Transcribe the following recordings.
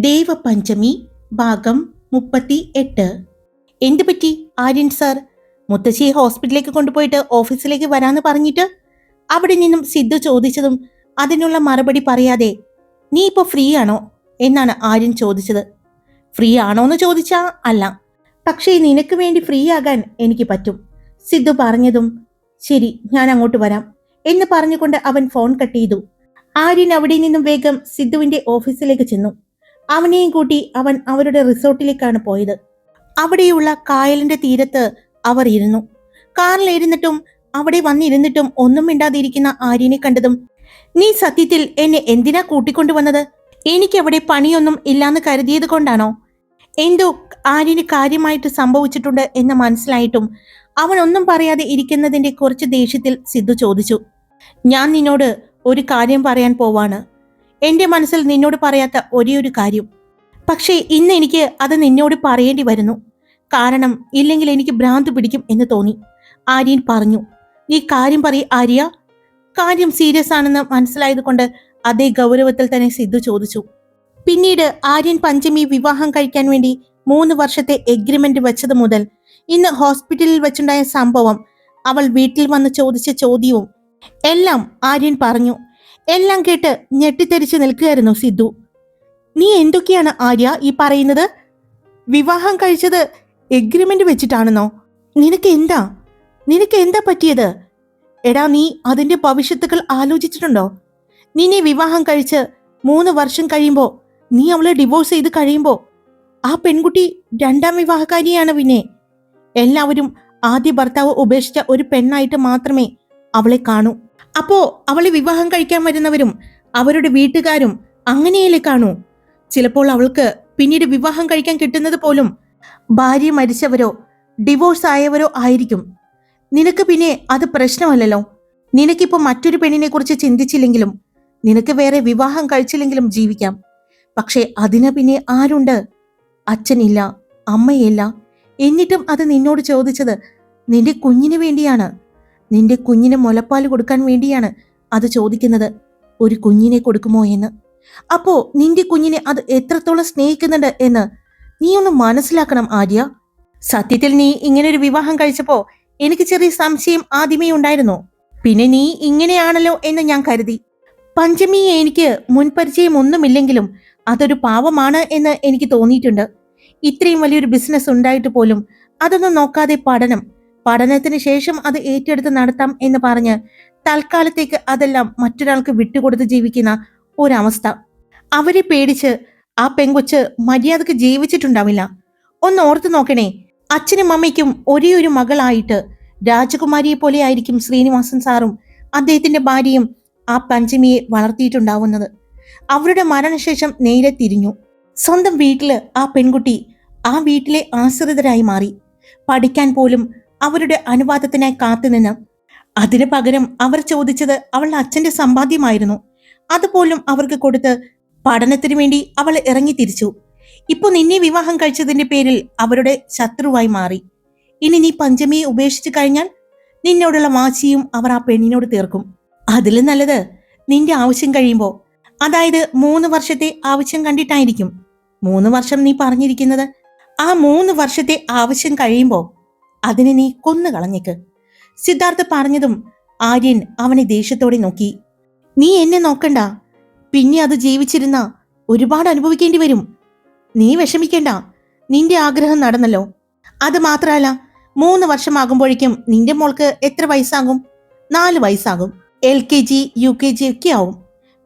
ദേവപഞ്ചമി ഭാഗം 38. എന്തു പറ്റി ആര്യൻ സാർ? മുത്തശ്ശിയെ ഹോസ്പിറ്റലിലേക്ക് കൊണ്ടുപോയിട്ട് ഓഫീസിലേക്ക് വരാന്ന് പറഞ്ഞിട്ട് അവിടെ നിന്നും സിദ്ധു ചോദിച്ചതും അതിനുള്ള മറുപടി പറയാതെ നീ ഇപ്പൊ ഫ്രീ ആണോ എന്നാണ് ആര്യൻ ചോദിച്ചത്. ഫ്രീ ആണോന്ന് ചോദിച്ചാ അല്ല, പക്ഷേ നിനക്ക് വേണ്ടി ഫ്രീ ആകാൻ എനിക്ക് പറ്റും. സിദ്ധു പറഞ്ഞതും ശരി ഞാൻ അങ്ങോട്ട് വരാം എന്ന് പറഞ്ഞുകൊണ്ട് അവൻ ഫോൺ കട്ട് ചെയ്തു. ആര്യൻ അവിടെ നിന്നും വേഗം സിദ്ധുവിന്റെ ഓഫീസിലേക്ക് ചെന്നു. അവനെയും കൂട്ടി അവൻ അവരുടെ റിസോർട്ടിലേക്കാണ് പോയത്. അവിടെയുള്ള കായലിന്റെ തീരത്ത് അവർ ഇരുന്നു. കാറിൽ ഇരുന്നിട്ടും അവിടെ വന്നിരുന്നിട്ടും ഒന്നും മിണ്ടാതിരിക്കുന്ന ആര്യനെ കണ്ടതും നീ സത്യത്തിൽ എന്നെ എന്തിനാ കൂട്ടിക്കൊണ്ടുവന്നത്? എനിക്കവിടെ പണിയൊന്നും ഇല്ലാന്ന് കരുതിയത് കൊണ്ടാണോ? എന്തോ ആര്യന് കാര്യമായിട്ട് സംഭവിച്ചിട്ടുണ്ട് എന്ന് മനസ്സിലായിട്ടും അവൻ ഒന്നും പറയാതെ ഇരിക്കുന്നതിന്റെ കുറച്ച് ദേഷ്യത്തിൽ സിദ്ധു ചോദിച്ചു, ഞാൻ നിന്നോട് ഒരു കാര്യം പറയാൻ പോവാണ്. എന്റെ മനസ്സിൽ നിന്നോട് പറയാത്ത ഒരേ ഒരു കാര്യം. പക്ഷേ ഇന്ന് എനിക്ക് അത് നിന്നോട് പറയേണ്ടി വരുന്നു. കാരണം ഇല്ലെങ്കിൽ എനിക്ക് ഭ്രാന്ത് പിടിക്കും എന്ന് തോന്നി. ആര്യൻ പറഞ്ഞു. നീ കാര്യം പറയ് ആര്യ. കാര്യം സീരിയസ് ആണെന്ന് മനസ്സിലായത് കൊണ്ട് അതേ ഗൗരവത്തിൽ തന്നെ സിദ്ധു ചോദിച്ചു. പിന്നീട് ആര്യൻ പഞ്ചമി വിവാഹം കഴിക്കാൻ വേണ്ടി 3 വർഷത്തെ എഗ്രിമെന്റ് വെച്ചത് മുതൽ ഇന്ന് ഹോസ്പിറ്റലിൽ വെച്ചുണ്ടായ സംഭവം, അവൾ വീട്ടിൽ വന്ന് ചോദിച്ച ചോദ്യവും എല്ലാം ആര്യൻ പറഞ്ഞു. എല്ലാം കേട്ട് ഞെട്ടിത്തെറിച്ച് നിൽക്കുകയായിരുന്നു സിദ്ധു. നീ എന്തൊക്കെയാണ് ആര്യ ഈ പറയുന്നത്? വിവാഹം കഴിച്ചത് എഗ്രിമെന്റ് വെച്ചിട്ടാണെന്നോ? നിനക്ക് എന്താ പറ്റിയത്? എടാ, നീ അതിന്റെ ഭവിഷ്യത്തുകൾ ആലോചിച്ചിട്ടുണ്ടോ? നിന്നെ വിവാഹം കഴിച്ച് 3 വർഷം കഴിയുമ്പോ, നീ അവളെ ഡിവോഴ്സ് ചെയ്ത് കഴിയുമ്പോ ആ പെൺകുട്ടി 2ാം വിവാഹക്കാരിയാണ്. പിന്നെ എല്ലാവരും ആദ്യ ഭർത്താവ് ഉപേക്ഷിച്ച ഒരു പെണ്ണായിട്ട് മാത്രമേ അവളെ കാണൂ. അപ്പോ അവളെ വിവാഹം കഴിക്കാൻ വരുന്നവരും അവരുടെ വീട്ടുകാരും അങ്ങനെയല്ലേ കാണൂ? ചിലപ്പോൾ അവൾക്ക് പിന്നീട് വിവാഹം കഴിക്കാൻ കിട്ടുന്നത് പോലും ഭാര്യ മരിച്ചവരോ ഡിവോഴ്സ് ആയവരോ ആയിരിക്കും. നിനക്ക് പിന്നെ അത് പ്രശ്നമല്ലല്ലോ. നിനക്കിപ്പോ മറ്റൊരു പെണ്ണിനെ കുറിച്ച് ചിന്തിച്ചില്ലെങ്കിലും നിനക്ക് വേറെ വിവാഹം കഴിച്ചില്ലെങ്കിലും ജീവിക്കാം. പക്ഷെ അതിന് പിന്നെ ആരുണ്ട്? അച്ഛനില്ല, അമ്മയില്ല. എന്നിട്ടും അത് നിന്നോട് ചോദിച്ചത് നിന്റെ കുഞ്ഞിന് വേണ്ടിയാണ്. നിന്റെ കുഞ്ഞിന് മുലപ്പാൽ കൊടുക്കാൻ വേണ്ടിയാണ് അത് ചോദിക്കുന്നത്. ഒരു കുഞ്ഞിനെ കൊടുക്കുമോ എന്ന്. അപ്പോ നിന്റെ കുഞ്ഞിനെ അത് എത്രത്തോളം സ്നേഹിക്കുന്നുണ്ട് എന്ന് നീ ഒന്ന് മനസ്സിലാക്കണം ആര്യ. സത്യത്തിൽ നീ ഇങ്ങനൊരു വിവാഹം കഴിച്ചപ്പോ എനിക്ക് ചെറിയ സംശയം ആദ്യമേ ഉണ്ടായിരുന്നു. പിന്നെ നീ ഇങ്ങനെയാണല്ലോ എന്ന് ഞാൻ കരുതി. പഞ്ചമിയെ എനിക്ക് മുൻപരിചയം ഒന്നുമില്ലെങ്കിലും അതൊരു പാവമാണ് എന്ന് എനിക്ക് തോന്നിയിട്ടുണ്ട്. ഇത്രയും വലിയൊരു ബിസിനസ് ഉണ്ടായിട്ട് പോലും അതൊന്നും നോക്കാതെ പഠനത്തിന് ശേഷം അത് ഏറ്റെടുത്ത് നടത്താം എന്ന് പറഞ്ഞ് തൽക്കാലത്തേക്ക് അതെല്ലാം മറ്റൊരാൾക്ക് വിട്ടുകൊടുത്ത് ജീവിക്കുന്ന ഒരവസ്ഥ. അവരെ പേടിച്ച് ആ പെങ്കൊച്ച് മര്യാദക്ക് ജീവിച്ചിട്ടുണ്ടാവില്ല. ഒന്ന് ഓർത്തു നോക്കണേ. അച്ഛനും അമ്മയ്ക്കും ഒരേ ഒരു മകളായിട്ട് രാജകുമാരിയെ പോലെ ആയിരിക്കും ശ്രീനിവാസൻ സാറും അദ്ദേഹത്തിന്റെ ഭാര്യയും ആ പഞ്ചമിയെ വളർത്തിയിട്ടുണ്ടാവുന്നത്. അവരുടെ മരണശേഷം നേരെ തിരിഞ്ഞു. സ്വന്തം വീട്ടില് ആ പെൺകുട്ടി ആ വീട്ടിലെ ആശ്രിതരായി മാറി. പഠിക്കാൻ പോലും അവരുടെ അനുവാദത്തിനായി കാത്തുനിന്ന്. അതിനു പകരം അവർ ചോദിച്ചത് അവളുടെ അച്ഛന്റെ സമ്പാദ്യമായിരുന്നു. അതുപോലും അവർക്ക് കൊടുത്ത് പഠനത്തിനു വേണ്ടി അവൾ ഇറങ്ങി തിരിച്ചു. ഇപ്പൊ നിന്നെ വിവാഹം കഴിച്ചതിന്റെ പേരിൽ അവരുടെ ശത്രുവായി മാറി. ഇനി നീ പഞ്ചമിയെ ഉപേക്ഷിച്ചു കഴിഞ്ഞാൽ നിന്നോടുള്ള വാശിയും അവർ ആ പെണ്ണിനോട് തീർക്കും. അതിലും നല്ലത് നിന്റെ ആവശ്യം കഴിയുമ്പോ, അതായത് 3 വർഷത്തെ ആവശ്യം കണ്ടിട്ടായിരിക്കും 3 വർഷം നീ പറഞ്ഞിരിക്കുന്നത്. ആ 3 വർഷത്തെ ആവശ്യം കഴിയുമ്പോ അതിനെ നീ കൊന്നു കളഞ്ഞേക്ക്. സിദ്ധാർത്ഥ് പറഞ്ഞതും ആര്യൻ അവനെ ദേഷ്യത്തോടെ നോക്കി. നീ എന്നെ നോക്കണ്ട. പിന്നെ അത് ജീവിച്ചിരുന്ന ഒരുപാട് അനുഭവിക്കേണ്ടി വരും. നീ വിഷമിക്കേണ്ട. നിന്റെ ആഗ്രഹം നടന്നല്ലോ. അത് മാത്രമല്ല, 3 വർഷമാകുമ്പോഴേക്കും നിന്റെ മോൾക്ക് എത്ര വയസ്സാകും? 4 വയസ്സാകും. LKG UKG ഒക്കെ ആവും.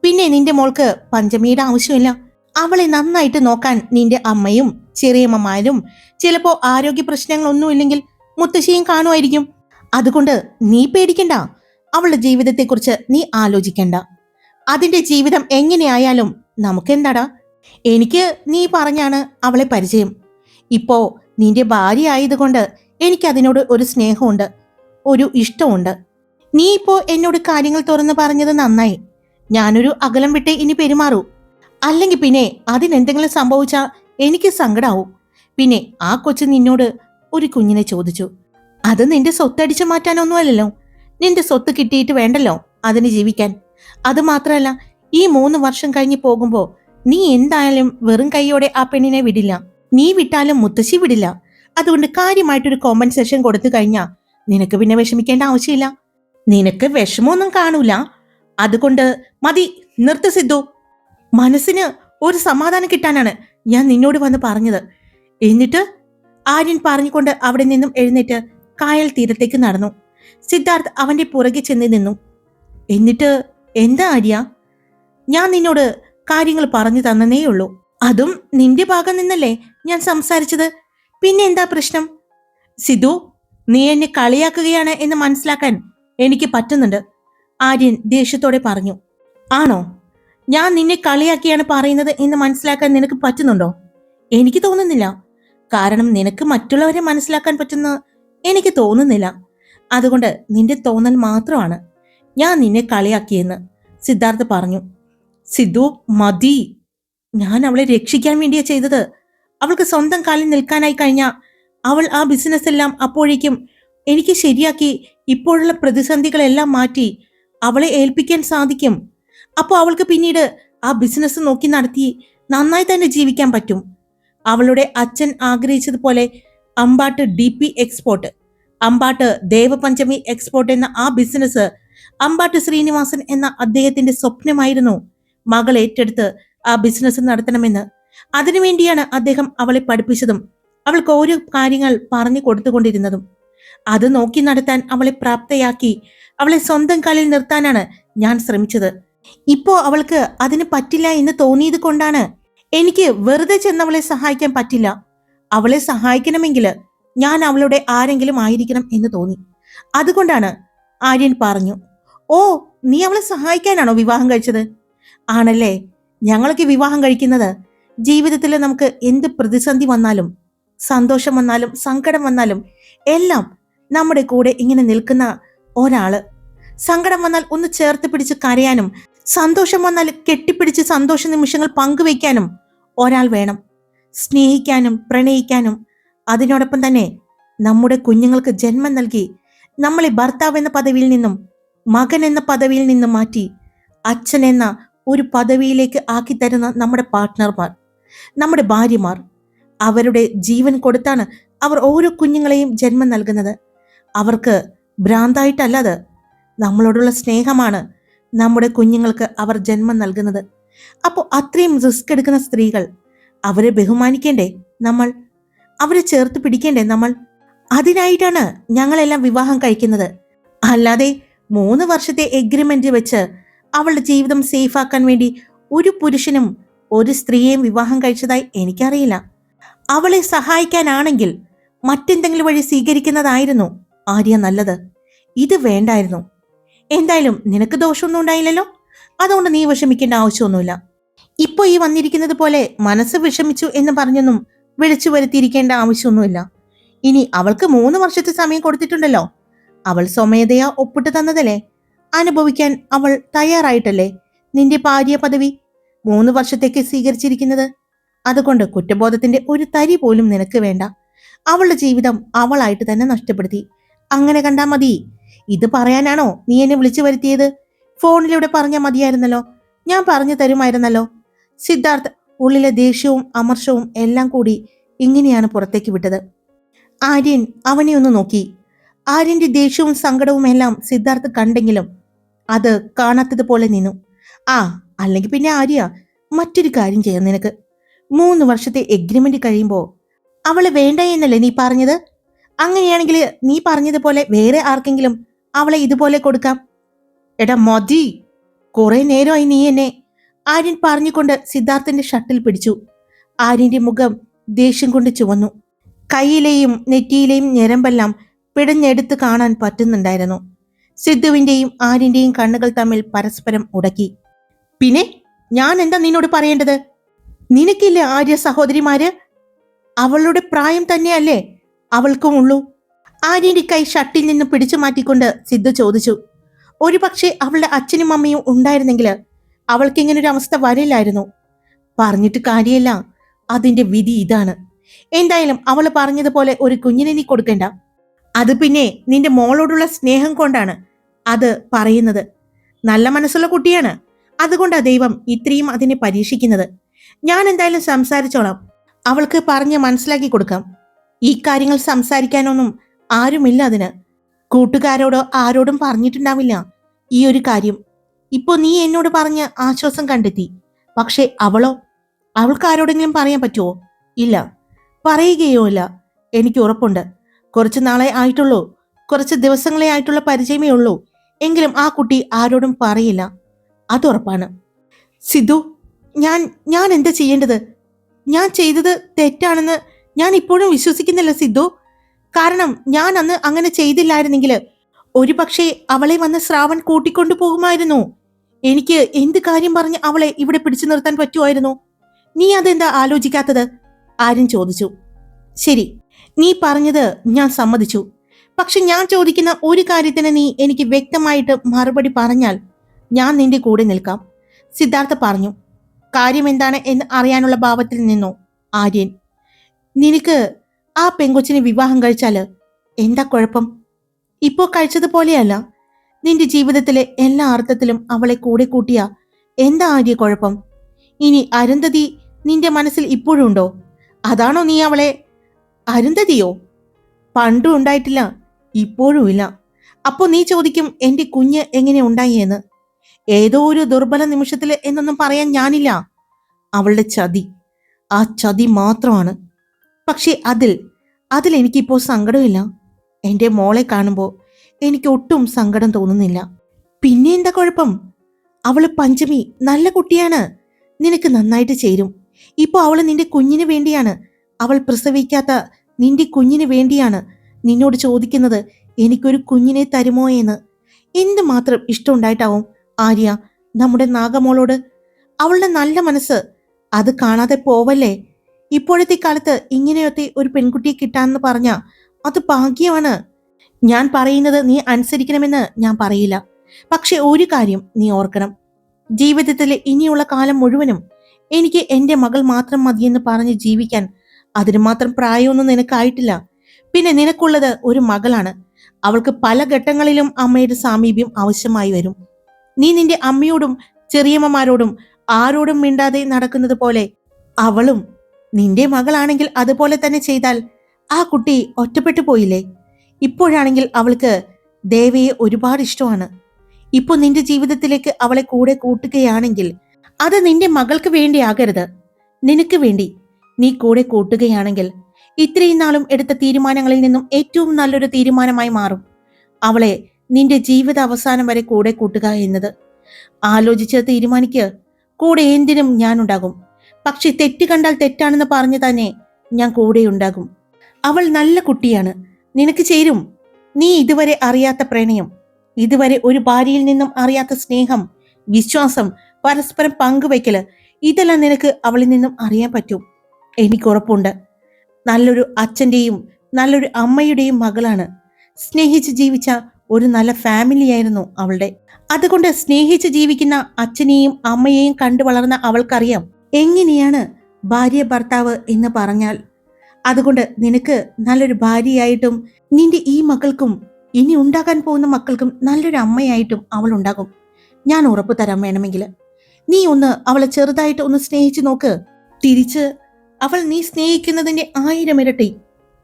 പിന്നെ നിന്റെ മോൾക്ക് പഞ്ചമിയുടെ ആവശ്യമില്ല. അവളെ നന്നായിട്ട് നോക്കാൻ നിന്റെ അമ്മയും ചെറിയമ്മമാരും, ചിലപ്പോ ആരോഗ്യ പ്രശ്നങ്ങളൊന്നുമില്ലെങ്കിൽ മുത്തശ്ശിയും കാണുമായിരിക്കും. അതുകൊണ്ട് നീ പേടിക്കണ്ട. അവളുടെ ജീവിതത്തെക്കുറിച്ച് നീ ആലോചിക്കണ്ട. അതിന്റെ ജീവിതം എങ്ങനെയായാലും നമുക്കെന്താടാ? എനിക്ക് നീ പറഞ്ഞാണ് അവളെ പരിചയം. ഇപ്പോ നിന്റെ ഭാര്യ ആയതുകൊണ്ട് എനിക്ക് അതിനോട് ഒരു സ്നേഹമുണ്ട്, ഒരു ഇഷ്ടമുണ്ട്. നീ ഇപ്പോ എന്നോട് കാര്യങ്ങൾ തുറന്നു പറഞ്ഞത് നന്നായി. ഞാനൊരു അകലം വിട്ടേ ഇനി പെരുമാറൂ. അല്ലെങ്കിൽ പിന്നെ അതിനെന്തെങ്കിലും സംഭവിച്ചാ എനിക്ക് സങ്കടാവും. പിന്നെ ആ കൊച്ചു നിന്നോട് ഒരു കുഞ്ഞിനെ ചോദിച്ചു. അത് നിന്റെ സ്വത്തടിച്ചു മാറ്റാനൊന്നുമല്ലല്ലോ. നിന്റെ സ്വത്ത് കിട്ടിയിട്ട് വേണ്ടല്ലോ അതിന് ജീവിക്കാൻ. അത് മാത്രമല്ല, ഈ 3 വർഷം കഴിഞ്ഞ് പോകുമ്പോ നീ എന്തായാലും വെറും കൈയോടെ ആ പെണ്ണിനെ വിടില്ല. നീ വിട്ടാലും മുത്തശ്ശി വിടില്ല. അതുകൊണ്ട് കാര്യമായിട്ടൊരു കോമ്പൻസേഷൻ കൊടുത്തു കഴിഞ്ഞാ നിനക്ക് പിന്നെ വിഷമിക്കേണ്ട ആവശ്യമില്ല. നിനക്ക് വിഷമമൊന്നും കാണൂല. അതുകൊണ്ട് മതി, നിർത്ത് സിദ്ധു. മനസ്സിന് ഒരു സമാധാനം കിട്ടാനാണ് ഞാൻ നിന്നോട് വന്ന് പറഞ്ഞത്. എന്നിട്ട് ആര്യൻ പറഞ്ഞുകൊണ്ട് അവിടെ നിന്നും എഴുന്നേറ്റ് കായൽ തീരത്തേക്ക് നടന്നു. സിദ്ധാർത്ഥ് അവന്റെ പുറകെ ചെന്ന് നിന്നു. എന്നിട്ട് എന്താ ആര്യ? ഞാൻ നിന്നോട് കാര്യങ്ങൾ പറഞ്ഞു തന്നേയുള്ളൂ. അതും നിന്റെ ഭാഗം നിന്നല്ലേ ഞാൻ സംസാരിച്ചത്. പിന്നെ എന്താ പ്രശ്നം? സിധു, നീ എന്നെ കളിയാക്കുകയാണ് എന്ന് മനസ്സിലാക്കാൻ എനിക്ക് പറ്റുന്നുണ്ട്, ആര്യൻ ദേഷ്യത്തോടെ പറഞ്ഞു. ആണോ? ഞാൻ നിന്നെ കളിയാക്കിയാണ് പറയുന്നത് എന്ന് മനസ്സിലാക്കാൻ നിനക്ക് പറ്റുന്നുണ്ടോ? എനിക്ക് തോന്നുന്നില്ല. കാരണം നിനക്ക് മറ്റുള്ളവരെ മനസ്സിലാക്കാൻ പറ്റുന്ന എനിക്ക് തോന്നുന്നില്ല. അതുകൊണ്ട് നിന്റെ തോന്നൽ മാത്രമാണ് ഞാൻ നിന്നെ കളിയാക്കിയെന്ന് സിദ്ധാർത്ഥ് പറഞ്ഞു. സിദ്ധു, മതി. ഞാൻ അവളെ രക്ഷിക്കാൻ വേണ്ടിയാ ചെയ്തത്. അവൾക്ക് സ്വന്തം കാലിൽ നിൽക്കാനായി കഴിഞ്ഞ അവൾ ആ ബിസിനസ് എല്ലാം അപ്പോഴേക്കും എനിക്ക് ശരിയാക്കി ഇപ്പോഴുള്ള പ്രതിസന്ധികളെല്ലാം മാറ്റി അവളെ ഏൽപ്പിക്കാൻ സാധിക്കും. അപ്പോൾ അവൾക്ക് പിന്നീട് ആ ബിസിനസ് നോക്കി നടത്തി നന്നായി തന്നെ ജീവിക്കാൻ പറ്റും. അവളുടെ അച്ഛൻ ആഗ്രഹിച്ചതുപോലെ Ambattu DP export, Ambattu Devapanchami export എന്ന ആ ബിസിനസ് അമ്പാട്ട് ശ്രീനിവാസൻ എന്ന അദ്ദേഹത്തിന്റെ സ്വപ്നമായിരുന്നു. മകൾ ഏറ്റെടുത്ത് ആ ബിസിനസ് നടത്തണമെന്ന്. അതിനുവേണ്ടിയാണ് അദ്ദേഹം അവളെ പഠിപ്പിച്ചതും അവൾക്ക് ഓരോ കാര്യങ്ങൾ പറഞ്ഞു കൊടുത്തുകൊണ്ടിരുന്നതും. അത് നോക്കി നടത്താൻ അവളെ പ്രാപ്തയാക്കി അവളെ സ്വന്തം കാലിൽ നിർത്താനാണ് ഞാൻ ശ്രമിച്ചത്. ഇപ്പോ അവൾക്ക് അതിന് പറ്റില്ല എന്ന് തോന്നിയത് കൊണ്ടാണ് എനിക്ക് വെറുതെ ചെന്നവളെ സഹായിക്കാൻ പറ്റില്ല. അവളെ സഹായിക്കണമെങ്കിൽ ഞാൻ അവളുടെ ആരെങ്കിലും ആയിരിക്കണം എന്ന് തോന്നി. അതുകൊണ്ടാണ്, ആര്യൻ പറഞ്ഞു. ഓ, നീ അവളെ സഹായിക്കാനാണോ വിവാഹം കഴിച്ചത്? ആണല്ലേ. ഞങ്ങൾക്ക് വിവാഹം കഴിക്കുന്നത് ജീവിതത്തിൽ നമുക്ക് എന്ത് പ്രതിസന്ധി വന്നാലും സന്തോഷം വന്നാലും സങ്കടം വന്നാലും എല്ലാം നമ്മുടെ കൂടെ ഇങ്ങനെ നിൽക്കുന്ന ഒരാള്. സങ്കടം വന്നാൽ ഒന്ന് ചേർത്ത് പിടിച്ച് കരയാനും സന്തോഷം വന്നാൽ കെട്ടിപ്പിടിച്ച് സന്തോഷ നിമിഷങ്ങൾ പങ്കുവയ്ക്കാനും ഒരാൾ വേണം. സ്നേഹിക്കാനും പ്രണയിക്കാനും. അതിനോടൊപ്പം തന്നെ നമ്മുടെ കുഞ്ഞുങ്ങൾക്ക് ജന്മം നൽകി നമ്മളെ ഭർത്താവ് എന്ന പദവിയിൽ നിന്നും മകൻ എന്ന പദവിയിൽ നിന്നും മാറ്റി അച്ഛൻ എന്ന ഒരു പദവിയിലേക്ക് ആക്കി തരുന്ന നമ്മുടെ പാർട്ട്ണർമാർ, നമ്മുടെ ഭാര്യമാർ. അവരുടെ ജീവൻ കൊടുത്താണ് അവർ ഓരോ കുഞ്ഞുങ്ങളെയും ജന്മം നൽകുന്നത്. അവർക്ക് ഭ്രാന്തായിട്ടല്ലത്, നമ്മളോടുള്ള സ്നേഹമാണ് നമ്മുടെ കുഞ്ഞുങ്ങൾക്ക് അവർ ജന്മം നൽകുന്നത്. അപ്പോൾ അത്രയും റിസ്ക് എടുക്കുന്ന സ്ത്രീകൾ, അവരെ ബഹുമാനിക്കേണ്ടേ നമ്മൾ? അവരെ ചേർത്ത് പിടിക്കേണ്ടേ നമ്മൾ? അതിനായിട്ടാണ് ഞങ്ങളെല്ലാം വിവാഹം കഴിക്കുന്നത്. അല്ലാതെ 3 വർഷത്തെ എഗ്രിമെന്റ് വെച്ച് അവളുടെ ജീവിതം സേഫ് ആക്കാൻ വേണ്ടി ഒരു പുരുഷനും ഒരു സ്ത്രീയെയും വിവാഹം കഴിച്ചതായി എനിക്കറിയില്ല. അവളെ സഹായിക്കാനാണെങ്കിൽ മറ്റെന്തെങ്കിലും വഴി സ്വീകരിക്കുന്നതായിരുന്നു ആര്യ നല്ലത്. ഇത് വേണ്ടായിരുന്നു. എന്തായാലും നിനക്ക് ദോഷമൊന്നും ഉണ്ടായില്ലല്ലോ, അതുകൊണ്ട് നീ വിഷമിക്കേണ്ട ആവശ്യമൊന്നുമില്ല. ഇപ്പൊ ഈ വന്നിരിക്കുന്നത് പോലെ മനസ്സ് വിഷമിച്ചു എന്ന് പറഞ്ഞൊന്നും വിളിച്ചു വരുത്തിയിരിക്കേണ്ട ആവശ്യമൊന്നുമില്ല. ഇനി അവൾക്ക് 3 വർഷത്തെ സമയം കൊടുത്തിട്ടുണ്ടല്ലോ. അവൾ സ്വമേധയാ ഒപ്പിട്ട് തന്നതല്ലേ. അനുഭവിക്കാൻ അവൾ തയ്യാറായിട്ടല്ലേ നിന്റെ ഭാര്യ പദവി 3 വർഷത്തേക്ക് സ്വീകരിച്ചിരിക്കുന്നത്. അതുകൊണ്ട് കുറ്റബോധത്തിന്റെ ഒരു തരി പോലും നിനക്ക് വേണ്ട. അവളുടെ ജീവിതം അവളായിട്ട് തന്നെ നഷ്ടപ്പെടുത്തി. അങ്ങനെ കണ്ടാ മതി. ഇത് പറയാനാണോ നീ എന്നെ വിളിച്ചു വരുത്തിയത്? ഫോണിലൂടെ പറഞ്ഞാൽ മതിയായിരുന്നല്ലോ, ഞാൻ പറഞ്ഞു തരുമായിരുന്നല്ലോ. സിദ്ധാർത്ഥ് ഉള്ളിലെ ദേഷ്യവും അമർഷവും എല്ലാം കൂടി ഇങ്ങനെയാണ് പുറത്തേക്ക് വിട്ടത്. ആര്യൻ അവനെ ഒന്ന് നോക്കി. ആര്യന്റെ ദേഷ്യവും സങ്കടവും എല്ലാം സിദ്ധാർത്ഥ് കണ്ടെങ്കിലും അത് കാണാത്തതുപോലെ നിന്നു. ആ, അല്ലെങ്കിൽ പിന്നെ ആര്യ, മറ്റൊരു കാര്യം ചെയ്യാം. നിനക്ക് 3 വർഷത്തെ എഗ്രിമെന്റ് കഴിയുമ്പോ അവളെ വേണ്ട എന്നല്ലേ നീ പറഞ്ഞത്? അങ്ങനെയാണെങ്കിൽ നീ പറഞ്ഞതുപോലെ വേറെ ആർക്കെങ്കിലും അവളെ ഇതുപോലെ കൊടുക്കാം. എടാ മതി, കുറെ നേരമായി നീ എന്നെ. ആര്യൻ പറഞ്ഞുകൊണ്ട് സിദ്ധാർത്ഥന്റെ ഷട്ടിൽ പിടിച്ചു. ആര്യന്റെ മുഖം ദേഷ്യം കൊണ്ട് ചുവന്നു. കൈയിലെയും നെറ്റിയിലെയും ഞരമ്പെല്ലാം പിടഞ്ഞെടുത്ത് കാണാൻ പറ്റുന്നുണ്ടായിരുന്നു. സിദ്ധുവിന്റെയും ആര്യന്റെയും കണ്ണുകൾ തമ്മിൽ പരസ്പരം ഉടക്കി. പിന്നെ ഞാൻ എന്താ നിന്നോട് പറയേണ്ടത്? നിനക്കില്ലേ ആര്യ സഹോദരിമാര്? അവളുടെ പ്രായം തന്നെയല്ലേ അവൾക്കും ഉള്ളൂ. ആര്യന്റെ കൈ ഷട്ടിൽ നിന്ന് പിടിച്ചു മാറ്റിക്കൊണ്ട് സിദ്ധു ചോദിച്ചു. ഒരു പക്ഷേ അവളുടെ അച്ഛനും അമ്മയും ഉണ്ടായിരുന്നെങ്കിൽ അവൾക്ക് ഇങ്ങനൊരു അവസ്ഥ വരില്ലായിരുന്നു. പറഞ്ഞിട്ട് കാര്യമില്ല, അതിന്റെ വിധി ഇതാണ്. എന്തായാലും അവള് പറഞ്ഞതുപോലെ ഒരു കുഞ്ഞിനെ നീ കൊടുക്കണ്ട. അത് പിന്നെ നിന്റെ മോളോടുള്ള സ്നേഹം കൊണ്ടാണ് അത് പറയുന്നത്. നല്ല മനസ്സുള്ള കുട്ടിയാണ്, അതുകൊണ്ടാ ദൈവം ഇത്രയും അതിനെ പരീക്ഷിക്കുന്നത്. ഞാൻ എന്തായാലും സംസാരിച്ചോളാം. അവൾക്ക് പറഞ്ഞ് മനസ്സിലാക്കി കൊടുക്കാം. ഈ കാര്യങ്ങൾ സംസാരിക്കാനൊന്നും ആരുമില്ല അതിന്. കൂട്ടുകാരോടോ ആരോടും പറഞ്ഞിട്ടുണ്ടാവില്ല ഈ ഒരു കാര്യം. ഇപ്പൊ നീ എന്നോട് പറഞ്ഞ് ആശ്വാസം കണ്ടെത്തി. പക്ഷെ അവൾക്ക് ആരോടെങ്കിലും പറയാൻ പറ്റുമോ? ഇല്ല, പറയുകയോ ഇല്ല. എനിക്ക് ഉറപ്പുണ്ട്. കുറച്ച് നാളെ ആയിട്ടുള്ളൂ, കുറച്ച് ദിവസങ്ങളെ ആയിട്ടുള്ള പരിചയമേ ഉള്ളൂ. എങ്കിലും ആ കുട്ടി ആരോടും പറയില്ല, അതുറപ്പാണ്. സിദ്ധു, ഞാൻ ഞാൻ എന്താ ചെയ്യേണ്ടത്? ഞാൻ ചെയ്തത് തെറ്റാണെന്ന് ഞാൻ ഇപ്പോഴും വിശ്വസിക്കുന്നില്ല സിദ്ധു. കാരണം ഞാൻ അന്ന് അങ്ങനെ ചെയ്തില്ലായിരുന്നെങ്കിൽ ഒരു പക്ഷേ അവളെ വന്ന് ശ്രാവൺ കൂട്ടിക്കൊണ്ടു പോകുമായിരുന്നു. എനിക്ക് എന്ത് കാര്യം പറഞ്ഞ് അവളെ ഇവിടെ പിടിച്ചു നിർത്താൻ പറ്റുമായിരുന്നു? നീ അതെന്താ ആലോചിക്കാത്തത്? ആര്യൻ ചോദിച്ചു. ശരി, നീ പറഞ്ഞത് ഞാൻ സമ്മതിച്ചു. പക്ഷെ ഞാൻ ചോദിക്കുന്ന ഒരു കാര്യത്തിന് നീ എനിക്ക് വ്യക്തമായിട്ട് മറുപടി പറഞ്ഞാൽ ഞാൻ നിന്റെ കൂടെ നിൽക്കാം, സിദ്ധാർത്ഥ പറഞ്ഞു. കാര്യം എന്താണ് എന്ന് അറിയാനുള്ള ഭാവത്തിൽ നിന്നു ആര്യൻ. നിനക്ക് ആ പെങ്കൊച്ചിനെ വിവാഹം കഴിച്ചാല് എന്താ കുഴപ്പം? ഇപ്പോ കഴിച്ചതുപോലെയല്ല, നിന്റെ ജീവിതത്തിലെ എല്ലാ അർത്ഥത്തിലും അവളെ കൂടെ കൂട്ടിയ എന്താ ആര്യ കുഴപ്പം? ഇനി അരുന്ധതി നിന്റെ മനസ്സിൽ ഇപ്പോഴും ഉണ്ടോ? അതാണോ നീ അവളെ? അരുന്ധതിയോ? പണ്ടും ഉണ്ടായിട്ടില്ല, ഇപ്പോഴും ഇല്ല. അപ്പോ നീ ചോദിക്കും എന്റെ കുഞ്ഞ് എങ്ങനെ ഉണ്ടായി എന്ന്. ഏതോ ഒരു ദുർബല നിമിഷത്തില് എന്നൊന്നും പറയാൻ ഞാനില്ല. അവളുടെ ചതി, ആ ചതി മാത്രമാണ്. പക്ഷെ അതിൽ എനിക്കിപ്പോ സങ്കടമില്ല. എന്റെ മോളെ കാണുമ്പോൾ എനിക്ക് ഒട്ടും സങ്കടം തോന്നുന്നില്ല. പിന്നെ എന്താ കുഴപ്പം? അവള് പഞ്ചമി നല്ല കുട്ടിയാണ്, നിനക്ക് നന്നായിട്ട് ചേരും. ഇപ്പൊ അവള് നിന്റെ കുഞ്ഞിന് വേണ്ടിയാണ്, അവൾ പ്രസവിക്കാത്ത നിന്റെ കുഞ്ഞിന് വേണ്ടിയാണ് നിന്നോട് ചോദിക്കുന്നത് എനിക്കൊരു കുഞ്ഞിനെ തരുമോ എന്ന്. എന്തുമാത്രം ഇഷ്ടമുണ്ടായിട്ടാവും ആര്യ നമ്മുടെ നാഗമോളോട്. അവളുടെ നല്ല മനസ്സ് അത് കാണാതെ പോവല്ലേ. ഇപ്പോഴത്തെ കാലത്ത് ഇങ്ങനെയൊക്കെ ഒരു പെൺകുട്ടിയെ കിട്ടാന്ന് പറഞ്ഞ അത് ഭാഗ്യമാണ്. ഞാൻ പറയുന്നത് നീ അനുസരിക്കണമെന്ന് ഞാൻ പറയില്ല. പക്ഷെ ഒരു കാര്യം നീ ഓർക്കണം, ജീവിതത്തിലെ ഇനിയുള്ള കാലം മുഴുവനും എനിക്ക് എന്റെ മകൾ മാത്രം മതിയെന്ന് പറഞ്ഞ് ജീവിക്കാൻ അതിന് മാത്രം പ്രായമൊന്നും നിനക്കായിട്ടില്ല. പിന്നെ നിനക്കുള്ളത് ഒരു മകളാണ്. അവൾക്ക് പല ഘട്ടങ്ങളിലും അമ്മയുടെ സാമീപ്യം ആവശ്യമായി വരും. നീ നിന്റെ അമ്മയോടും ചെറിയമ്മമാരോടും ആരോടും മിണ്ടാതെ നടക്കുന്നത് പോലെ അവളും നിന്റെ മകളാണെങ്കിൽ അതുപോലെ തന്നെ ചെയ്താൽ ആ കുട്ടി ഒറ്റപ്പെട്ടു പോയില്ലേ? ഇപ്പോഴാണെങ്കിൽ അവൾക്ക് ദേവയെ ഒരുപാട് ഇഷ്ടമാണ്. ഇപ്പൊ നിന്റെ ജീവിതത്തിലേക്ക് അവളെ കൂടെ കൂട്ടുകയാണെങ്കിൽ അത് നിന്റെ മകൾക്ക് വേണ്ടിയാകരുത്, നിനക്ക് വേണ്ടി നീ കൂടെ കൂട്ടുകയാണെങ്കിൽ ഇത്രയും നാളും എടുത്ത തീരുമാനങ്ങളിൽ നിന്നും ഏറ്റവും നല്ലൊരു തീരുമാനമായി മാറും അവളെ നിന്റെ ജീവിത അവസാനം വരെ കൂടെ കൂട്ടുക എന്നത്. ആലോചിച്ച് തീരുമാനിക്ക്. കൂടെ എന്തിനും ഞാനുണ്ടാകും. പക്ഷെ തെറ്റ് കണ്ടാൽ തെറ്റാണെന്ന് പറഞ്ഞു തന്നെ ഞാൻ കൂടെ ഉണ്ടാകും. അവൾ നല്ല കുട്ടിയാണ്, നിനക്ക് ചേരും. നീ ഇതുവരെ അറിയാത്ത പ്രണയം, ഇതുവരെ ഒരു ഭാര്യയിൽ നിന്നും അറിയാത്ത സ്നേഹം, വിശ്വാസം, പരസ്പരം പങ്കുവയ്ക്കല്, ഇതെല്ലാം നിനക്ക് അവളിൽ നിന്നും അറിയാൻ പറ്റും. എനിക്കുറപ്പുണ്ട്. നല്ലൊരു അച്ഛന്റെയും നല്ലൊരു അമ്മയുടെയും മകളാണ്. സ്നേഹിച്ച് ജീവിച്ച ഒരു നല്ല ഫാമിലിയായിരുന്നു അവളുടെ. അതുകൊണ്ട് സ്നേഹിച്ച് ജീവിക്കുന്ന അച്ഛനെയും അമ്മയെയും കണ്ടു വളർന്ന അവൾക്കറിയാം എങ്ങനെയാണ് ഭാര്യ ഭർത്താവ് എന്ന് പറഞ്ഞാൽ. അതുകൊണ്ട് നിനക്ക് നല്ലൊരു ഭാര്യയായിട്ടും നിന്റെ ഈ മക്കൾക്കും ഇനി ഉണ്ടാകാൻ പോകുന്ന മക്കൾക്കും നല്ലൊരു അമ്മയായിട്ടും അവൾ ഉണ്ടാകും. ഞാൻ ഉറപ്പു തരാൻ. വേണമെങ്കിൽ നീ ഒന്ന് അവളെ ചെറുതായിട്ട് ഒന്ന് സ്നേഹിച്ചു നോക്ക്. തിരിച്ച് അവൾ നീ സ്നേഹിക്കുന്നതിന്റെ 1000 ഇരട്ടി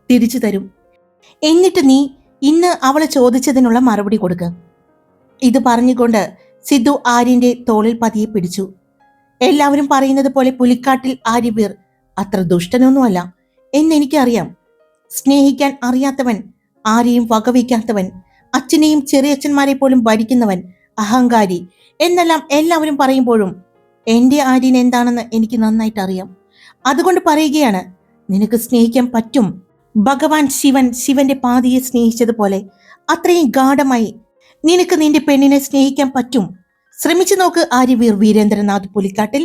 തിരിച്ചു തരും. എന്നിട്ട് നീ ഇന്ന് അവളെ ചോദിച്ചതിനുള്ള മറുപടി കൊടുക്ക. ഇത് പറഞ്ഞുകൊണ്ട് സിദ്ധു ആര്യന്റെ തോളിൽ പതിയെ പിടിച്ചു. എല്ലാവരും പറയുന്നത് പോലെ പുലിക്കാട്ടിൽ ആര്യവീർ അത്ര ദുഷ്ടനൊന്നുമല്ല എന്നെനിക്കറിയാം. സ്നേഹിക്കാൻ അറിയാത്തവൻ, ആരെയും വകവയ്ക്കാത്തവൻ, അച്ഛനെയും ചെറിയച്ഛന്മാരെ പോലും ഭരിക്കുന്നവൻ, അഹങ്കാരി എന്നെല്ലാം എല്ലാവരും പറയുമ്പോഴും എന്റെ ആര്യൻ എന്താണെന്ന് എനിക്ക് നന്നായിട്ട് അറിയാം. അതുകൊണ്ട് പറയുകയാണ്, നിനക്ക് സ്നേഹിക്കാൻ പറ്റും. ഭഗവാൻ ശിവൻ ശിവന്റെ പാതിയെ സ്നേഹിച്ചതുപോലെ അത്രയും ഗാഢമായി നിനക്ക് നിന്റെ പെണ്ണിനെ സ്നേഹിക്കാൻ പറ്റും. ശ്രമിച്ചു നോക്ക് ആര്യവീർ വീരേന്ദ്രനാഥ് പുലിക്കാട്ടിൽ.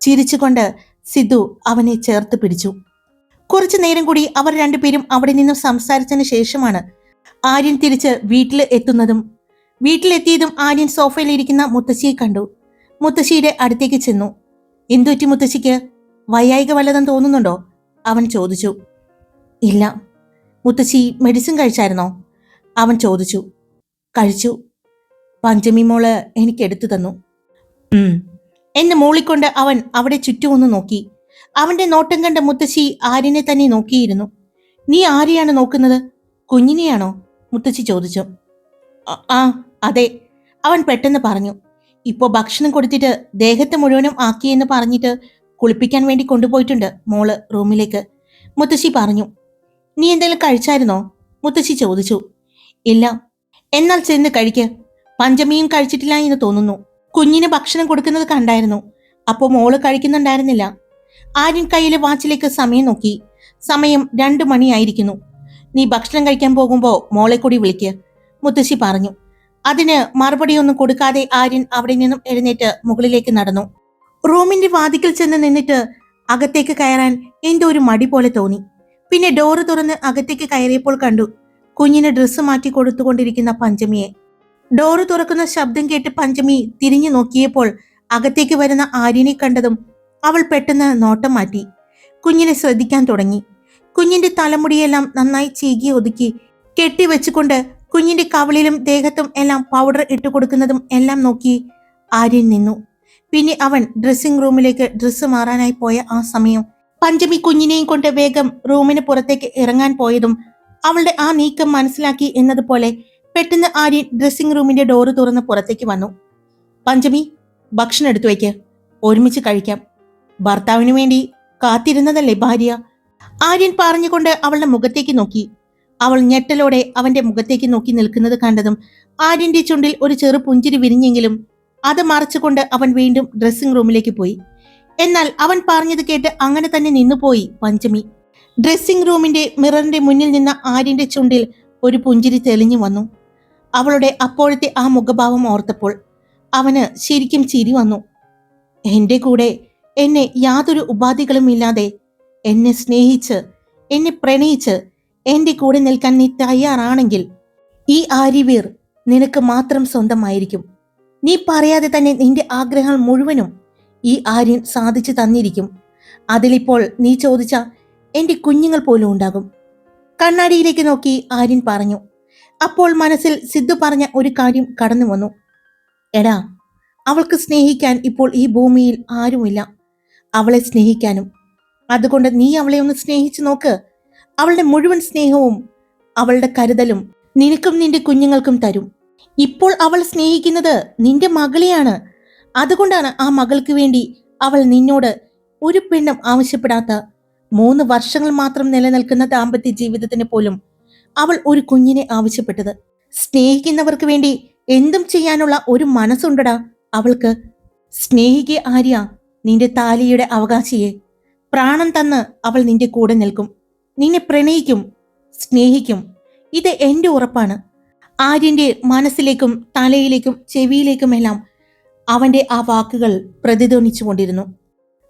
ചിരിച്ചുകൊണ്ട് സിദ്ധു അവനെ ചേർത്ത് പിടിച്ചു. കുറച്ചു നേരം കൂടി അവർ രണ്ടുപേരും അവിടെ നിന്നും സംസാരിച്ചതിന് ശേഷമാണ് ആര്യൻ തിരിച്ച് വീട്ടിൽ എത്തുന്നതും. വീട്ടിലെത്തിയതും ആര്യൻ സോഫയിലിരിക്കുന്ന മുത്തശ്ശിയെ കണ്ടു. മുത്തശ്ശിയുടെ അടുത്തേക്ക് ചെന്നു. എന്തുപറ്റി മുത്തശ്ശിക്ക്? വയ്യായിക വല്ലതും തോന്നുന്നുണ്ടോ? അവൻ ചോദിച്ചു. ഇല്ല. മുത്തശ്ശി മെഡിസിൻ കഴിച്ചായിരുന്നോ? അവൻ ചോദിച്ചു. കഴിച്ചു. പഞ്ചമി മോള് എനിക്ക് എടുത്തു തന്നു. എന്ന് മൂളിക്കൊണ്ട് അവൻ അവിടെ ചുറ്റുമൊന്ന് നോക്കി. അവന്റെ നോട്ടം കണ്ട മുത്തശ്ശി ആര്യനെ തന്നെ നോക്കിയിരുന്നു. നീ ആരെയാണ് നോക്കുന്നത്? കുഞ്ഞിനെയാണോ? മുത്തശ്ശി ചോദിച്ചു. ആ അതെ, അവൻ പെട്ടെന്ന് പറഞ്ഞു. ഇപ്പോ ഭക്ഷണം കൊടുത്തിട്ട് ദേഹത്ത് മുഴുവനും ആക്കിയെന്ന് പറഞ്ഞിട്ട് കുളിപ്പിക്കാൻ വേണ്ടി കൊണ്ടുപോയിട്ടുണ്ട് മോള് റൂമിലേക്ക്, മുത്തശ്ശി പറഞ്ഞു. നീ എന്തെങ്കിലും കഴിച്ചായിരുന്നോ? മുത്തശ്ശി ചോദിച്ചു. ഇല്ല. എന്നാൽ ചെന്ന് കഴിക്ക്. പഞ്ചമിയും കഴിച്ചിട്ടില്ല എന്ന് തോന്നുന്നു. കുഞ്ഞിന് ഭക്ഷണം കൊടുക്കുന്നത് കണ്ടായിരുന്നു. അപ്പോ മോള് കഴിക്കുന്നുണ്ടായിരുന്നില്ല. ആര്യൻ കയ്യിലെ വാച്ചിലേക്ക് സമയം നോക്കി. സമയം 2 മണിയായിരിക്കുന്നു. നീ ഭക്ഷണം കഴിക്കാൻ പോകുമ്പോ മോളെ കൂടി വിളിക്ക്, മുത്തശ്ശി പറഞ്ഞു. അതിന് മറുപടിയൊന്നും കൊടുക്കാതെ ആര്യൻ അവിടെ നിന്നും എഴുന്നേറ്റ് മുകളിലേക്ക് നടന്നു. റൂമിന്റെ വാതിക്കൽ ചെന്ന് നിന്നിട്ട് അകത്തേക്ക് കയറാൻ എന്തോ ഒരു മടി പോലെ തോന്നി. പിന്നെ ഡോറ് തുറന്ന് അകത്തേക്ക് കയറിയപ്പോൾ കണ്ടു കുഞ്ഞിന് ഡ്രസ്സ് മാറ്റി കൊടുത്തുകൊണ്ടിരിക്കുന്ന പഞ്ചമിയെ. ഡോറ് തുറക്കുന്ന ശബ്ദം കേട്ട് പഞ്ചമി തിരിഞ്ഞു നോക്കിയപ്പോൾ അകത്തേക്ക് വരുന്ന ആര്യനെ കണ്ടതും അവൾ പെട്ടെന്ന് നോട്ടം മാറ്റി. കുഞ്ഞിനെ ശ്രദ്ധിക്കാൻ തുടങ്ങി. കുഞ്ഞിന്റെ തലമുടിയെല്ലാം നന്നായി ചീകി ഒതുക്കി കെട്ടിവെച്ചുകൊണ്ട് കുഞ്ഞിന്റെ കവിളിലും ദേഹത്തും എല്ലാം പൗഡർ ഇട്ടുകൊടുക്കുന്നതും എല്ലാം നോക്കി ആര്യൻ നിന്നു. പിന്നെ അവൻ ഡ്രസ്സിംഗ് റൂമിലേക്ക് ഡ്രസ്സ് മാറാനായി പോയ ആ സമയം പഞ്ചമി കുഞ്ഞിനെയും കൊണ്ട് വേഗം റൂമിന് പുറത്തേക്ക് ഇറങ്ങാൻ പോയതും അവളുടെ ആ നീക്കം മനസ്സിലാക്കി എന്നതുപോലെ പെട്ടെന്ന് ആര്യൻ ഡ്രസ്സിംഗ് റൂമിന്റെ ഡോറ് തുറന്ന് പുറത്തേക്ക് വന്നു. പഞ്ചമി, ഭക്ഷണം എടുത്തു വയ്ക്ക്, ഒരുമിച്ച് കഴിക്കാം. ഭർത്താവിനു വേണ്ടി കാത്തിരുന്നതല്ലേ ഭാര്യ? ആര്യൻ പറഞ്ഞുകൊണ്ട് അവളുടെ മുഖത്തേക്ക് നോക്കി. അവൾ ഞെട്ടലോടെ അവന്റെ മുഖത്തേക്ക് നോക്കി നിൽക്കുന്നത് കണ്ടതും ആര്യന്റെ ചുണ്ടിൽ ഒരു ചെറു പുഞ്ചിരി വിരിഞ്ഞെങ്കിലും അത് മറച്ചുകൊണ്ട് അവൻ വീണ്ടും ഡ്രസ്സിംഗ് റൂമിലേക്ക് പോയി. എന്നാൽ അവൻ പറഞ്ഞത് കേട്ട് അങ്ങനെ തന്നെ നിന്നുപോയി പഞ്ചമി. ഡ്രസ്സിംഗ് റൂമിന്റെ മിററിന്റെ മുന്നിൽ നിന്ന ആര്യന്റെ ചുണ്ടിൽ ഒരു പുഞ്ചിരി തെളിഞ്ഞു വന്നു. അവളുടെ അപ്പോഴത്തെ ആ മുഖഭാവം ഓർത്തപ്പോൾ അവന് ശരിക്കും ചിരി വന്നു. എന്റെ കൂടെ എന്നെ യാതൊരു ഉപാധികളും ഇല്ലാതെ എന്നെ സ്നേഹിച്ച് എന്നെ പ്രണയിച്ച് എന്റെ കൂടെ നിൽക്കാൻ നീ തയ്യാറാണെങ്കിൽ ഈ ആര്യവീർ നിനക്ക് മാത്രം സ്വന്തമായിരിക്കും. നീ പറയാതെ തന്നെ നിന്റെ ആഗ്രഹങ്ങൾ മുഴുവനും ഈ ആര്യൻ സാധിച്ചു തന്നിരിക്കും. അതിലിപ്പോൾ നീ ചോദിച്ച എന്റെ കുഞ്ഞുങ്ങൾ പോലും ഉണ്ടാകും. കണ്ണാടിയിലേക്ക് നോക്കി ആര്യൻ പറഞ്ഞു. അപ്പോൾ മനസ്സിൽ സിദ്ധു പറഞ്ഞ ഒരു കാര്യം കടന്നു വന്നു. എടാ, അവൾക്ക് സ്നേഹിക്കാൻ ഇപ്പോൾ ഈ ഭൂമിയിൽ ആരുമില്ല, അവളെ സ്നേഹിക്കാനും. അതുകൊണ്ട് നീ അവളെ ഒന്ന് സ്നേഹിച്ചു നോക്ക്. അവളുടെ മുഴുവൻ സ്നേഹവും അവളുടെ കരുതലും നിനക്കും നിന്റെ കുഞ്ഞുങ്ങൾക്കും തരും. ഇപ്പോൾ അവൾ സ്നേഹിക്കുന്നത് നിന്റെ മകളെയാണ്. അതുകൊണ്ടാണ് ആ മകൾക്ക് വേണ്ടി അവൾ നിന്നോട് ഒരു പെണ്ണും ആവശ്യപ്പെടാത്ത 3 വർഷങ്ങൾ മാത്രം നിലനിൽക്കുന്ന ദാമ്പത്യ ജീവിതത്തിന് പോലും അവൾ ഒരു കുഞ്ഞിനെ ആവശ്യപ്പെട്ടത്. സ്നേഹിക്കുന്നവർക്ക് വേണ്ടി എന്തും ചെയ്യാനുള്ള ഒരു മനസ്സുണ്ടടാ അവൾക്ക്. സ്നേഹിക്കെ ആര്യ, നിന്റെ താലിയുടെ അവകാശിയെ. പ്രാണൻ തന്ന് അവൾ നിന്റെ കൂടെ നിൽക്കും, നിന്നെ പ്രണയിക്കും, സ്നേഹിക്കും. ഇത് എന്റെ ഉറപ്പാണ്. ആര്യന്റെ മനസ്സിലേക്കും തലയിലേക്കും ചെവിയിലേക്കുമെല്ലാം അവന്റെ ആ വാക്കുകൾ പ്രതിധ്വനിച്ചു കൊണ്ടിരുന്നു.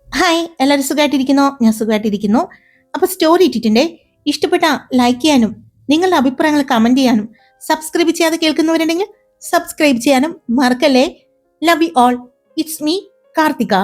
ഹായ്, എല്ലാവരും സുഖമായിട്ടിരിക്കുന്നോ? ഞാൻ സുഖമായിട്ടിരിക്കുന്നു. അപ്പൊ സ്റ്റോറി ഇട്ടിട്ടുണ്ട്. ഇഷ്ടപ്പെട്ട ലൈക്ക് ചെയ്യാനും നിങ്ങളുടെ അഭിപ്രായങ്ങൾ കമന്റ് ചെയ്യാനും സബ്സ്ക്രൈബ് ചെയ്യാതെ കേൾക്കുന്നവരുണ്ടെങ്കിൽ സബ്സ്ക്രൈബ് ചെയ്യാനും മറക്കല്ലേ. Love you all. It's me Karthika.